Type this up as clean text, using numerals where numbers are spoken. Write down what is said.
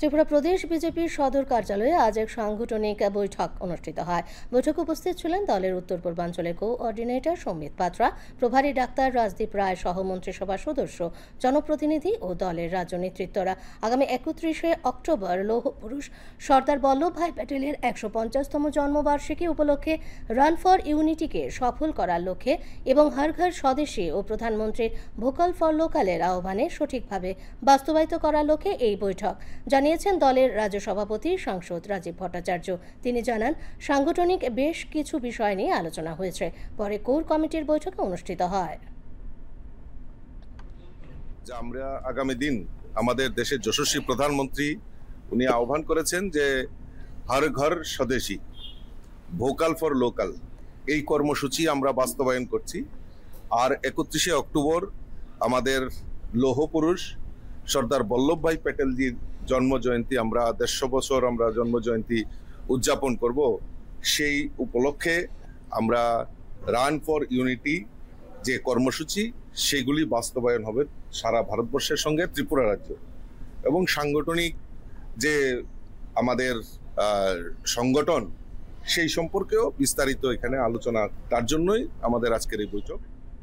ত্রিপুরা প্রদেশ বিজেপির সদর কার্যালয়ে আজ এক সাংগঠনিক বৈঠক অনুষ্ঠিত হয়। বৈঠকে উপস্থিত ছিলেন দলের উত্তর পূর্বাঞ্চলের কোঅর্ডিনেটর সম্বিত পাত্রা, প্রভারী ডাক্তার রাজদীপ রায় সহ মন্ত্রিসভার সদস্য, জনপ্রতিনিধি ও দলের রাজ্য নেতৃত্বরা। আগামী 31শে অক্টোবর লৌহ পুরুষ সর্দার বল্লভভাই প্যাটেলের 150তম জন্মবার্ষিকী উপলক্ষে রান ফর ইউনিটিকে সফল করার লক্ষ্যে এবং হর ঘর স্বদেশী ও প্রধানমন্ত্রীর ভোকাল ফর লোকালের আহ্বানে সঠিকভাবে বাস্তবায়িত করার লক্ষ্যে এই বৈঠক জানিয়েছেন দলের রাজ্য সভাপতি সাংসদ রাজীব ভট্টাচার্য। তিনি জানান, সাংগঠনিক বেশ কিছু বিষয় নিয়ে আলোচনা হয়েছে, পরে কোর কমিটির বৈঠক অনুষ্ঠিত হয়। আমরা আগামী দিন আমাদের দেশের যশস্বী প্রধানমন্ত্রী উনি আহ্বান করেছেন যে হর ঘর স্বদেশী ভোকাল ফর লোকাল এই কর্মসূচি আমরা বাস্তবায়ন করছি। আর 31শে অক্টোবর আমাদের লৌহ পুরুষ সর্দার বল্লভভাই প্যাটেলজির জন্ম জয়ন্তী, আমরা 150 বছর আমরা জন্ম জয়ন্তী উদযাপন করব। সেই উপলক্ষে আমরা রান ফর ইউনিটি যে কর্মসূচি সেগুলি বাস্তবায়ন হবে সারা ভারতবর্ষের সঙ্গে ত্রিপুরা রাজ্য, এবং সাংগঠনিক যে আমাদের সংগঠন সেই সম্পর্কেও বিস্তারিত এখানে আলোচনা, তার জন্যই আমাদের আজকের এই বৈঠক।